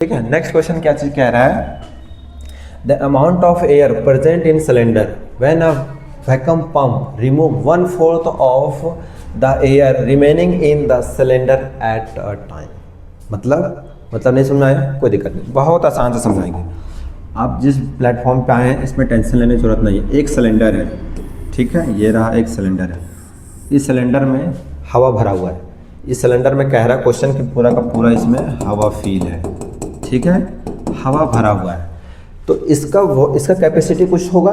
ठीक है। Next question क्या चीज कह रहा है, the amount of air present in cylinder when a vacuum pump remove 1/4 of the air remaining in the cylinder at a time. मतलब नहीं समझ आया, कोई दिक्कत नहीं, बहुत आसान से समझाएंगे। आप जिस प्लेटफॉर्म पे आए हैं इसमें टेंशन लेने की जरूरत नहीं है। एक सिलेंडर है, ठीक है, ये रहा एक सिलेंडर है। इस सिलेंडर में हवा भरा हुआ है। इस सिलेंडर में कह रहा है क्वेश्चन कि पूरा का पूरा इसमें हवा फील है, ठीक है, हवा भरा हुआ है। तो इसका कैपेसिटी कुछ होगा,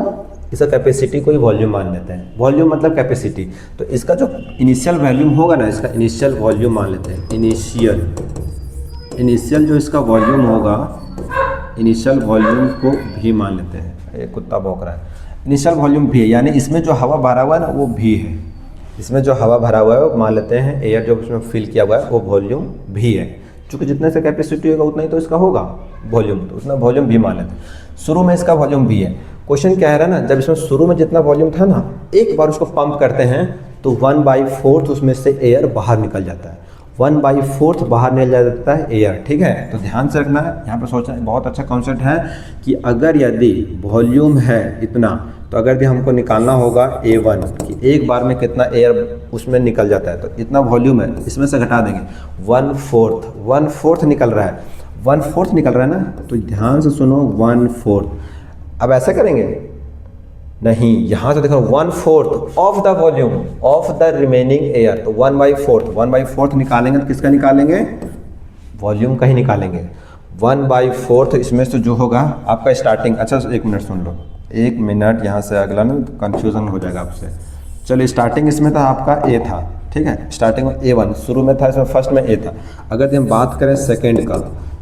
इसका कैपेसिटी कोई वॉल्यूम मान लेते हैं। वॉल्यूम मतलब कैपेसिटी। तो इसका जो इनिशियल वॉल्यूम होगा ना, इसका इनिशियल वॉल्यूम मान लेते हैं। इनिशियल जो इसका वॉल्यूम होगा, इनिशियल वॉल्यूम को भी मान लेते हैं। एक कुत्ता भौंक रहा है। इनिशियल वॉल्यूम भी है, यानी इसमें जो हवा भरा हुआ है ना वो भी है। इसमें जो हवा भरा हुआ है वो मान लेते हैं एयर जो उसमें फिल किया हुआ है वो वॉल्यूम भी है। चूँकि जितने से कैपेसिटी होगा उतना ही तो इसका होगा वॉल्यूम, तो उतना वॉल्यूम भी मान लेते हैं। शुरू में इसका वॉल्यूम भी है। क्वेश्चन क्या है ना, जब इसमें शुरू में जितना वॉल्यूम था ना, एक बार उसको पंप करते हैं तो 1/4 उसमें से एयर बाहर निकल जाता है। 1/4 बाहर निकल जाता है एयर, ठीक है। तो ध्यान से रखना है, यहाँ पर सोचना बहुत अच्छा कॉन्सेप्ट है कि अगर यदि वॉल्यूम है इतना, तो अगर भी हमको निकालना होगा A1 कि एक बार में कितना एयर उसमें निकल जाता है, तो इतना वॉल्यूम है, इसमें से घटा देंगे 1/4 निकल रहा है। 1/4 निकल रहा है ना, तो ध्यान से सुनो 1/4। अब ऐसा करेंगे नहीं, यहाँ से देखो 1/4 of the volume of the remaining air, तो 1/4 निकालेंगे तो किसका निकालेंगे, वॉल्यूम का ही निकालेंगे। 1/4 इसमें से जो होगा आपका स्टार्टिंग, अच्छा एक मिनट सुन लो, एक मिनट, यहाँ से अगला ना कंफ्यूजन हो जाएगा आपसे। चलो स्टार्टिंग इसमें था आपका ए था, ठीक है, स्टार्टिंग में A1 शुरू में था, इसमें फर्स्ट में ए था। अगर हम बात करें सेकेंड का,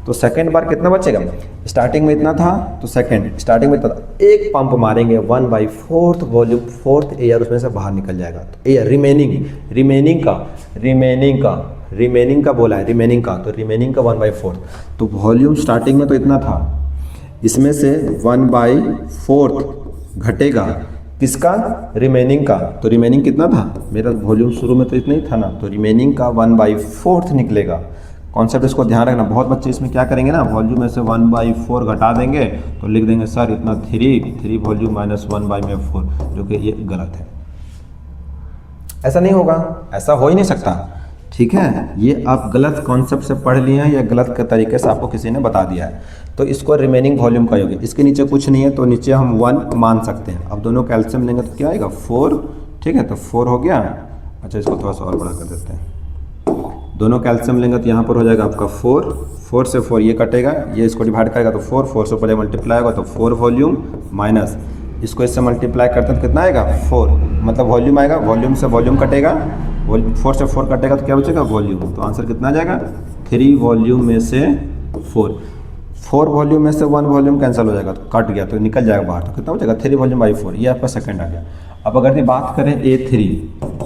तो सेकेंड बार कितना बचेगा, स्टार्टिंग में इतना था तो सेकेंड स्टार्टिंग में इतना था, एक पंप मारेंगे 1/4 वॉल्यूम, 4th एयर उसमें से बाहर निकल जाएगा। तो एयर रिमेनिंग का बोला है, रिमेनिंग का 1/4। तो वॉल्यूम स्टार्टिंग में तो इतना था, इसमें से 1/4 घटेगा किसका, रिमेनिंग का। तो रिमेनिंग कितना था, मेरा वॉल्यूम शुरू में तो इतना ही था ना, तो रिमेनिंग का 1/4 निकलेगा। कॉन्सेप्ट इसको ध्यान रखना। बहुत बच्चे इसमें क्या करेंगे ना, वॉल्यूम में से 1/4 घटा देंगे तो लिख देंगे सर इतना 3 वॉल्यूम माइनस 1/4, जो कि ये गलत है। ऐसा नहीं होगा, ऐसा हो ही नहीं सकता, ठीक है। ये आप गलत कॉन्सेप्ट से पढ़ लिए हैं या गलत तरीके से आपको किसी ने बता दिया है। तो इसको रिमेनिंग वॉल्यूम का होगा, इसके नीचे कुछ नहीं है तो नीचे हम 1 मान सकते हैं। अब दोनों कैल्शियम लेंगे तो क्या आएगा 4, ठीक है, तो 4 हो गया। अच्छा इसको थोड़ा सा और बड़ा कर देते हैं। दोनों कैल्शियम लेंगे तो यहाँ पर हो जाएगा आपका 4 से 4 ये कटेगा, ये इसको डिवाइड करेगा तो 4 से ऊपर मल्टीप्लाई होगा तो 4 वॉल्यूम माइनस इसको इससे मल्टीप्लाई करते हैं तो कितना आएगा 4, मतलब वॉल्यूम आएगा। वॉल्यूम से वॉल्यूम कटेगा, 4 से 4 कटेगा तो क्या बचेगा वॉल्यूम। तो आंसर कितना आ जाएगा 3 वॉल्यूम में से 4 वॉल्यूम में से 1 वॉल्यूम कैंसिल हो जाएगा तो कट गया तो निकल जाएगा बाहर, तो कितना बचेगा 3 वॉल्यूम/4। ये आपका सेकंड आ गया। अब अगर बात करें A3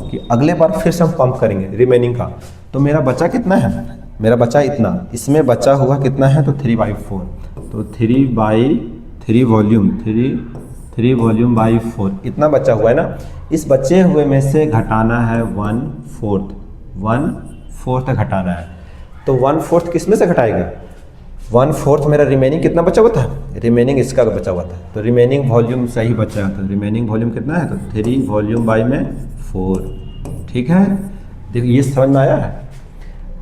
कि अगले बार फिर से हम पंप करेंगे रिमेनिंग का, तो मेरा बचा कितना है, मेरा बचा इतना, इसमें बचा हुआ कितना है तो 3/4। तो 3 वॉल्यूम/4 इतना बचा हुआ है ना। इस बचे हुए में से घटाना है 1/4 घटाना है। तो 1/4 किस में से घटाएगा, 1/4 मेरा रिमेनिंग कितना बचा हुआ था, रिमेनिंग इसका बचा हुआ था, तो रिमेनिंग वॉल्यूम सही बचा था। रिमेनिंग वॉल्यूम कितना है तो 3 वॉल्यूम/4, ठीक है। देखिए ये समझ में आया है।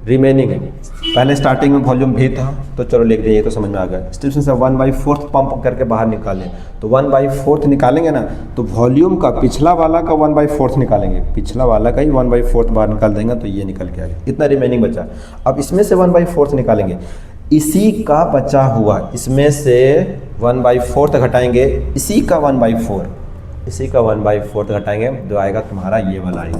रिमेनिंग पहले स्टार्टिंग में वॉल्यूम भी था तो चलो लिख दिए, ये तो समझ में आ गया। स्टेशन से 1/4 पंप करके बाहर निकालें, तो 1/4 निकालेंगे ना तो वॉल्यूम का पिछला वाला का 1/4 निकालेंगे, पिछला वाला का ही 1/4 बाहर निकाल देंगे तो ये निकल के आ गया, इतना रिमेनिंग बचा। अब इसमें से 1/4 निकालेंगे, इसी का बचा हुआ, इसमें से 1/4 घटाएंगे, इसी का 1/4 घटाएंगे, जो आएगा तुम्हारा ये वाला आएगा।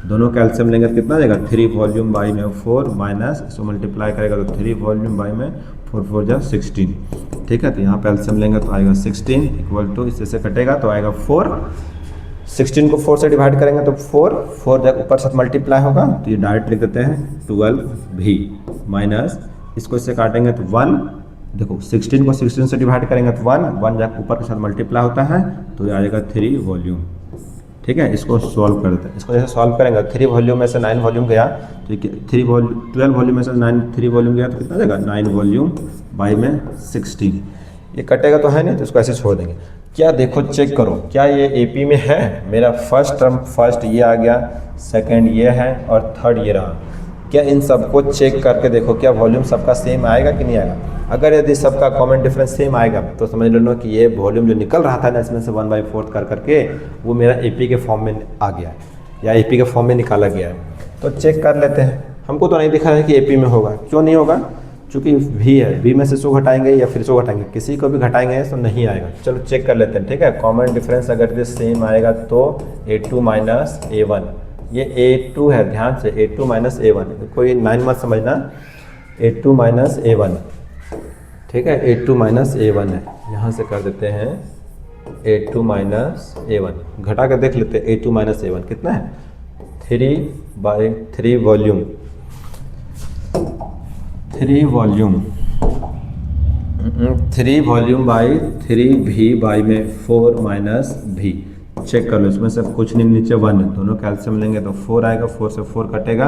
दोनों कैल्शियम लेंगे तो कितना आएगा 3 वॉल्यूम/4 माइनस इसको मल्टीप्लाई करेगा तो 3 वॉल्यूम/4 4 जा 16, ठीक है। तो यहाँ कैल्शियम लेंगे तो आएगा 16 इक्वल टू इससे से कटेगा तो आएगा 4। 16 को 4 से डिवाइड करेंगे तो 4 जब ऊपर से मल्टीप्लाई होगा तो ये डायरेक्ट लिख देते हैं 12 भी माइनस इसको इससे काटेंगे तो 1। देखो 16 को 16 से डिवाइड करेंगे तो 1 जब ऊपर के साथ मल्टीप्लाई होता है तो ये आएगा 3 वॉल्यूम, ठीक है, इसको सॉल्व कर देते हैं। इसको जैसे सॉल्व करेंगे 3 वॉल्यूम में से 9 वॉल्यूम गया तो 12 वॉल्यूम में से 3 वॉल्यूम गया तो कितना देगा 9 वॉल्यूम बाई में 16। ये कटेगा तो है नहीं, तो इसको ऐसे छोड़ देंगे। क्या देखो चेक करो, क्या ये एपी में है? मेरा फर्स्ट टर्म फर्स्ट ये आ गया, सेकंड ये है और थर्ड ये रहा। क्या इन सबको चेक करके देखो क्या वॉल्यूम सबका सेम आएगा कि नहीं आएगा। अगर यदि सबका कॉमन डिफरेंस सेम आएगा तो समझ लो कि ये वॉल्यूम जो निकल रहा था ना इसमें से 1/4 कर करके वो मेरा एपी के फॉर्म में आ गया है या एपी के फॉर्म में निकाला गया है। तो चेक कर लेते हैं। हमको तो नहीं दिखा है कि एपी में होगा, क्यों नहीं होगा? चूँकि वी है, वी में से 100 घटाएंगे या फिर 100 घटाएंगे, किसी को भी घटाएंगे तो नहीं आएगा। चलो चेक कर लेते हैं, ठीक है। कॉमन डिफरेंस अगर ये सेम आएगा तो A2 माइनस A1, ये A2 है, ध्यान से A2 माइनस A1, कोई 9 मत समझना, A2 माइनस A1, ठीक है। A2 माइनस A1 है, यहाँ से कर देते हैं A2 माइनस A1, घटा कर देख लेते हैं A2 माइनस A1 कितना है 3/3 volume 3 volume by 3V by में 4 माइनस V। चेक कर लो, इसमें से कुछ नहीं, नीचे 1 है, दोनों कैल्शियम लेंगे तो 4 आएगा, 4 से 4 कटेगा,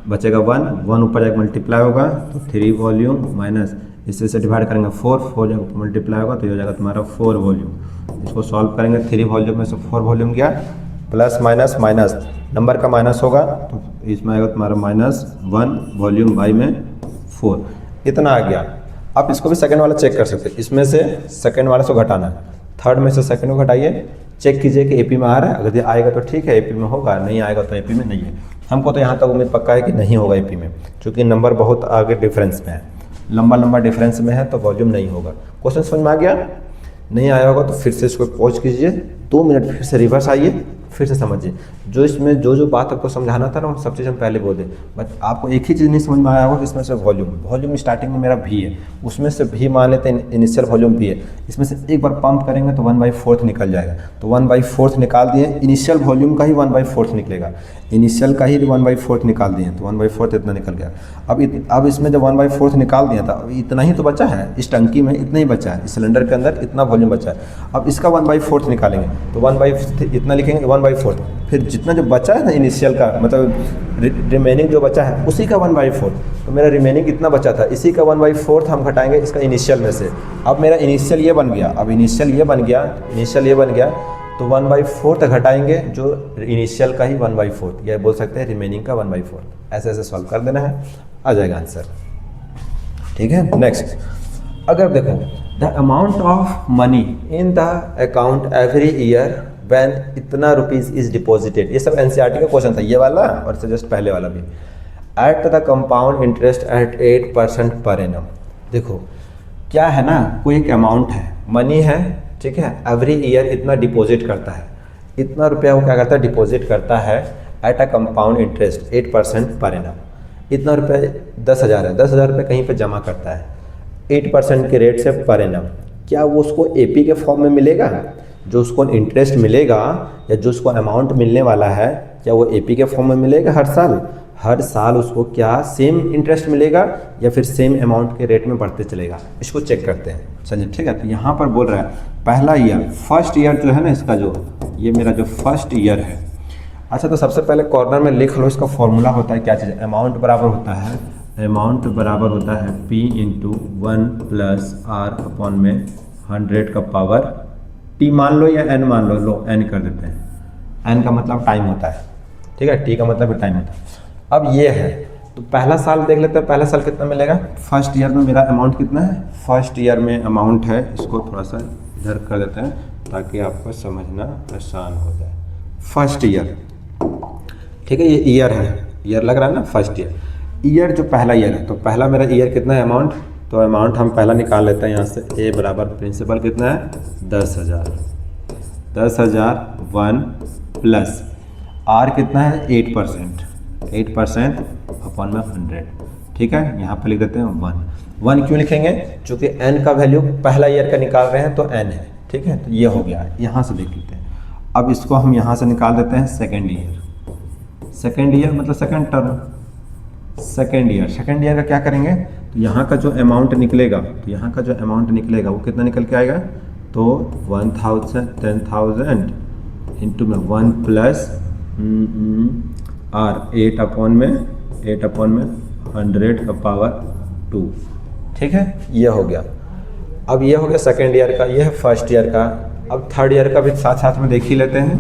बचेगा 1 ऊपर जाकर मल्टीप्लाई होगा तो 3 वॉल्यूम माइनस इससे से डिवाइड करेंगे 4 जगह मल्टीप्लाई होगा तो ये हो जाएगा तुम्हारा 4 वॉल्यूम। इसको सॉल्व करेंगे 3 वॉल्यूम में से 4 वॉल्यूम गया, प्लस माइनस माइनस नंबर का माइनस होगा तो इसमें आएगा तुम्हारा -1 वॉल्यूम बाई में 4, इतना आ गया। आप इसको भी सेकंड वाला चेक कर सकते हैं, इसमें से सेकंड वाले से घटाना है, थर्ड में से सेकंड को घटाइए, चेक कीजिए कि एपी में आ रहा है। अगर आएगा तो ठीक है, एपी में होगा, नहीं आएगा तो एपी में नहीं है। हमको तो यहाँ तक उम्मीद पक्का है कि नहीं होगा एपी में, क्योंकि नंबर बहुत आगे डिफरेंस में है, लंबा डिफरेंस में है तो वॉल्यूम नहीं होगा। क्वेश्चन समझ में आ गया? नहीं आया होगा तो फिर से इसको पॉज कीजिए, 2 मिनट फिर से रिवर्स आइए, फिर से समझिए। जो इसमें जो बात आपको समझाना था ना वो सब चीज़ हम पहले बोल दें, बट आपको एक ही चीज़ नहीं समझ में आया होगा कि इसमें से वॉल्यूम स्टार्टिंग में मेरा भी है, उसमें से भी मान लेते हैं इनिशियल वॉल्यूम भी है, इसमें से एक बार पंप करेंगे तो 1/4 निकल जाएगा, तो 1/4 निकाल दिए, इनिशियल वॉल्यूम का ही 1/4 निकलेगा, इनिशियल का ही 1/4 निकाल दिए तो 1/4 इतना निकल गया। अब इसमें जब 1/4 निकाल दिया था, इतना ही तो बचा है, इस टंकी में इतना ही बचा है, इस सिलेंडर के अंदर इतना वॉल्यूम बचा है। अब इसका 1/4 निकालेंगे तो इतना लिखेंगे 1/4, फिर जितना जो बचा है ना इनिशियल का, मतलब रिमेनिंग जो बचा है उसी का 1/4, तो मेरा रिमेनिंग इतना बचा था, इसी का 1/4 हम घटाएंगे इसका इनिशियल में से। अब मेरा इनिशियल ये बन गया, अब इनिशियल ये बन गया तो 1/4 घटाएंगे जो इनिशियल का ही 1/4, या बोल सकते हैं रिमेनिंग का 1/4। ऐसे सॉल्व कर देना है, आ जाएगा आंसर, ठीक है। नेक्स्ट, अगर देखो the amount of money in the account every year when इतना रुपीज इज डिपॉजिटेड, ये सब एनसीईआरटी का क्वेश्चन था, ये वाला और इससे जस्ट पहले वाला भी, at the compound interest eight 8% per annum. देखो क्या है ना, कोई एक अमाउंट है, मनी है, ठीक है, एवरी ईयर इतना डिपॉजिट करता है, इतना रुपया वो क्या करता है, डिपॉजिट करता है at a compound interest 8% per annum. इतना रुपया 10,000 है, 10,000 रुपये कहीं पे जमा करता है 8% के रेट से पर एनम। क्या वो उसको एपी के फॉर्म में मिलेगा? जो उसको इंटरेस्ट मिलेगा या जो उसको अमाउंट मिलने वाला है, क्या वो एपी के फॉर्म में मिलेगा हर साल उसको क्या सेम इंटरेस्ट मिलेगा या फिर सेम अमाउंट के रेट में बढ़ते चलेगा? इसको चेक करते हैं, चलिए ठीक है। तो यहाँ पर बोल रहा है पहला ईयर, फर्स्ट ईयर जो है ना इसका, जो ये मेरा जो फर्स्ट ईयर है। अच्छा, तो सबसे पहले कॉर्नर में लिख लो, इसका फॉर्मूला होता है क्या चीज़, अमाउंट बराबर होता है P × 1 + R में 100 का पावर T मान लो या N मान लो N कर देते हैं। N का मतलब टाइम होता है, ठीक है, T का मतलब टाइम होता है। अब ये है तो पहला साल देख लेते हैं, पहला साल कितना मिलेगा। फर्स्ट ईयर में मेरा अमाउंट कितना है, फर्स्ट ईयर में अमाउंट है, इसको थोड़ा सा इधर कर देते हैं ताकि आपको समझना आसान हो जाए। फर्स्ट ईयर, ठीक है, ये ईयर है, ईयर लग रहा है ना, फर्स्ट ईयर जो पहला ईयर है, तो पहला मेरा ईयर कितना है अमाउंट, तो अमाउंट हम पहला निकाल लेते हैं यहाँ से। ए बराबर प्रिंसिपल कितना है 10,000 1 प्लस आर कितना है 8% अपॉन में 100, ठीक है। यहाँ पे लिख देते हैं 1 क्यों लिखेंगे, चूँकि n का वैल्यू पहला ईयर का निकाल रहे हैं तो n है, ठीक है। तो ये हो गया, यहाँ से देख लेते हैं। अब इसको हम यहाँ से निकाल देते हैं सेकेंड ईयर मतलब सेकेंड टर्म। सेकेंड ईयर का क्या करेंगे, तो यहाँ का जो अमाउंट निकलेगा, वो कितना निकल के आएगा, तो 1,000 10,000 इंटू में 1 प्लस आर 8 में 100 का पावर 2। ठीक है, ये हो गया। अब ये हो गया सेकेंड ईयर का, ये है फर्स्ट ईयर का। अब थर्ड ईयर का भी साथ साथ में देख ही लेते हैं,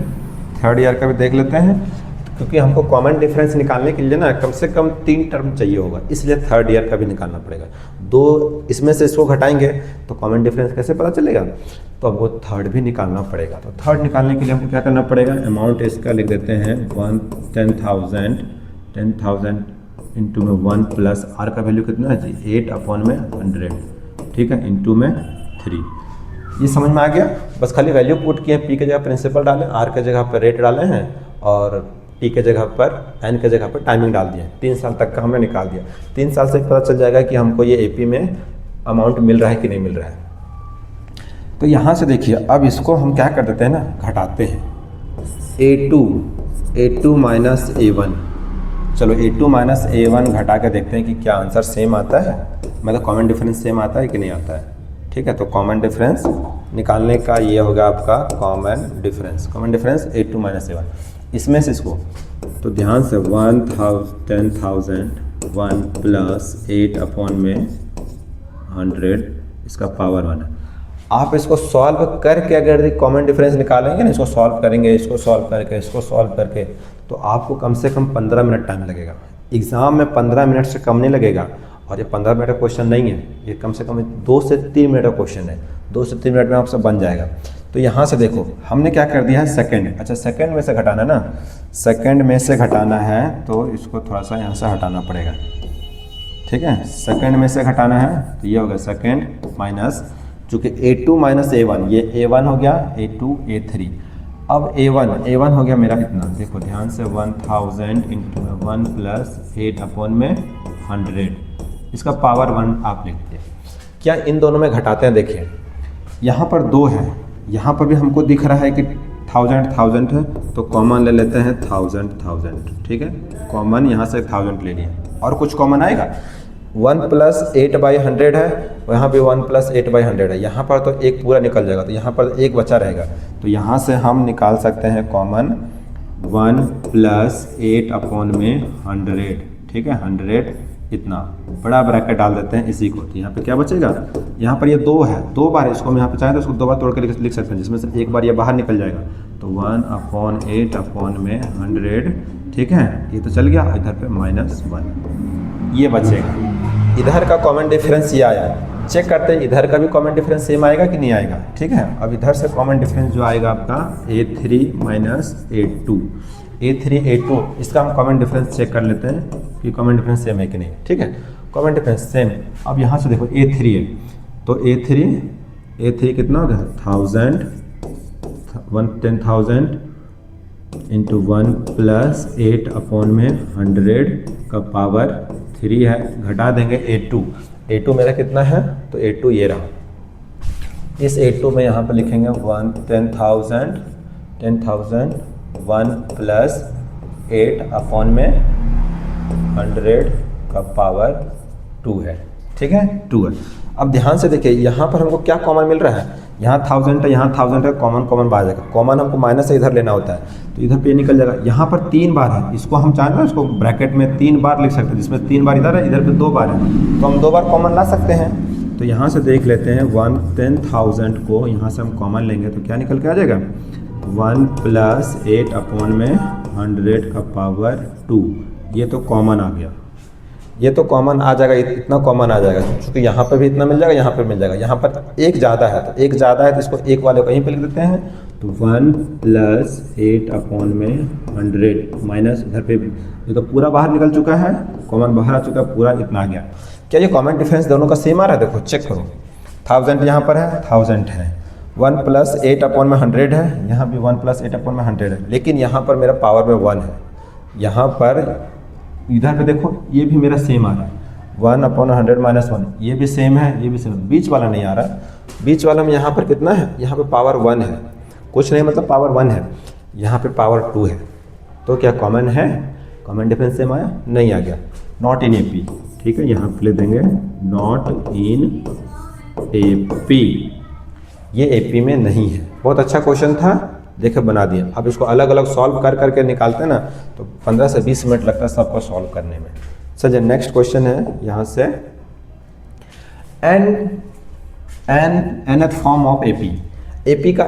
थर्ड ईयर का भी देख लेते हैं, क्योंकि हमको कॉमन डिफरेंस निकालने के लिए ना कम से कम 3 टर्म चाहिए होगा, इसलिए थर्ड ईयर का भी निकालना पड़ेगा। 2 इसमें से इसको घटाएंगे तो कॉमन डिफरेंस कैसे पता चलेगा, तो अब वो थर्ड भी निकालना पड़ेगा। तो थर्ड निकालने के लिए हमको क्या करना पड़ेगा, अमाउंट इसका लिख देते हैं 10,000 इंटू में 1 प्लस आर का वैल्यू कितना है जी 8/100। ठीक है, इंटू में 3। ये समझ में आ गया। बस खाली वैल्यू पुट किए, पी के जगह प्रिंसिपल डालें, आर के जगह पर रेट डाले हैं और टी के जगह पर एन के जगह पर टाइमिंग डाल दिए। 3 साल तक का हमने निकाल दिया। 3 साल से पता चल जाएगा कि हमको ये एपी में अमाउंट मिल रहा है कि नहीं मिल रहा है। तो यहाँ से देखिए, अब इसको हम क्या कर देते हैं ना, घटाते हैं। A2 माइनस A1, चलो A2 माइनस A1 घटा के देखते हैं कि क्या आंसर सेम आता है, मतलब कॉमन डिफरेंस सेम आता है कि नहीं आता है। ठीक है, तो कॉमन डिफरेंस निकालने का ये होगा आपका common difference A2 minus A1। इसमें से इसको तो ध्यान से 10,000 1 प्लस 8/100 इसका पावर 1 है। आप इसको सॉल्व करके अगर कॉमन डिफरेंस निकालेंगे ना, इसको सॉल्व करेंगे, इसको सॉल्व करके, इसको सॉल्व करके, तो आपको कम से कम 15 मिनट टाइम लगेगा। एग्ज़ाम में 15 मिनट से कम नहीं लगेगा। और ये 15 मिनट का क्वेश्चन नहीं है, ये कम से कम 2 से 3 मिनट का क्वेश्चन है। 2 से 3 मिनट में आपसे बन जाएगा। तो यहाँ से देखो हमने क्या कर दिया है, सेकंड। अच्छा, सेकंड में से घटाना ना, सेकंड में से घटाना है तो इसको थोड़ा सा यहाँ से हटाना पड़ेगा। ठीक है, सेकंड में से घटाना है तो ये होगा सेकंड माइनस, चूँकि A2 माइनस A1, ये A1 हो गया, A2 A3। अब A1 हो गया मेरा कितना, देखो ध्यान से 1000 इंटू 1 प्लस 8/100, इसका पावर 1 आप लिख दिए। क्या इन दोनों में घटाते हैं, देखिए यहाँ पर 2 है, यहाँ पर भी हमको दिख रहा है कि 1000 है, तो कॉमन ले लेते हैं 1000। ठीक है, कॉमन यहाँ से 1000 ले लिए। और कुछ कॉमन आएगा, 1 प्लस 8/100 है, यहाँ भी 1 प्लस 8/100 है। यहाँ पर तो एक पूरा निकल जाएगा, तो यहाँ पर एक बचा रहेगा। तो यहाँ से हम निकाल सकते हैं कॉमन 1 प्लस 8/100। ठीक है, 100 इतना बड़ा ब्रैकेट डाल देते हैं इसी को। तो यहाँ पे क्या बचेगा, यहाँ पर ये 2 है, 2 बार इसको हम यहाँ पे चाहें तो इसको 2 बार तोड़ कर लिख सकते हैं, जिसमें से एक बार ये बाहर निकल जाएगा। तो 1/8/100। ठीक है, ये तो चल गया, इधर पे -1 ये बचेगा। इधर का कॉमन डिफरेंस ये आया, चेक करते हैं इधर का भी कॉमन डिफरेंस सेम आएगा कि नहीं आएगा। ठीक है, अब इधर से कॉमन डिफरेंस जो आएगा आपका A3 माइनस A2, इसका हम कॉमन डिफरेंस चेक कर लेते हैं कि कॉमन डिफरेंस सेम है कि नहीं। ठीक है, कॉमन डिफरेंस सेम। अब यहाँ से देखो A3 है, तो A3 कितना होगा 10,000 इंटू 1 प्लस 8/100 का पावर 3 है। घटा देंगे A2 मेरा कितना है, तो A2 ये रहा। इस A2 में यहाँ पर लिखेंगे 10,000 1 प्लस 8/100 का पावर 2 है। ठीक है, 2 है। अब ध्यान से देखिए, यहाँ पर हमको क्या कॉमन मिल रहा है, यहाँ 1000 है, यहाँ 1000 है, कॉमन बाहर जाएगा। कॉमन हमको माइनस से इधर लेना होता है, तो इधर पे निकल जाएगा। यहाँ पर 3 बार है, इसको हम चाहें ना इसको ब्रैकेट में 3 बार लिख सकते हैं, जिसमें 3 बार इधर है, इधर पे 2 बार है, तो हम 2 बार कॉमन ला सकते हैं। तो यहाँ से देख लेते हैं 10,000 को यहाँ से हम कॉमन लेंगे तो क्या निकल के आ जाएगा, 1 प्लस 8/100 का पावर 2। ये तो कॉमन आ गया, ये तो कॉमन आ जाएगा, इतना कॉमन आ जाएगा, क्योंकि यहाँ पर भी इतना मिल जाएगा, यहाँ पर मिल जाएगा। यहाँ पर एक ज़्यादा है, तो एक ज़्यादा है तो इसको एक वाले कहीं पे लिख देते हैं। तो 1 प्लस 8/100 माइनस इधर पे ये तो पूरा बाहर निकल चुका है, कॉमन बाहर आ चुका है, पूरा इतना आ गया। क्या ये कॉमन डिफरेंस दोनों का सेम आ रहा है, देखो चेक करो। 1000 यहाँ पर है, 1000 है, 1 प्लस 8/100 है, यहाँ भी 1 प्लस 8/100 है, लेकिन यहाँ पर मेरा पावर में 1 है। यहाँ पर इधर पे देखो ये भी मेरा सेम आ रहा है, 1/100 माइनस 1, ये भी सेम है, ये भी सेम, बीच वाला नहीं आ रहा। बीच वाला में यहाँ पर कितना है, यहाँ पे पावर 1 है, कुछ नहीं मतलब पावर 1 है, यहाँ पे पावर 2 है। तो क्या कॉमन है, कॉमन डिफरेंस सेम आया, नहीं आ गया, नॉट इन AP। ठीक है, यहाँ पे ले देंगे नॉट इन AP, ये AP में नहीं है। बहुत अच्छा क्वेश्चन था, देखिए बना दिया। अब इसको अलग अलग सॉल्व कर करके निकालते हैं ना तो 15 से 20 मिनट लगता है सबको सॉल्व करने में। चलिए नेक्स्ट क्वेश्चन है यहाँ से, nth form of AP. AP का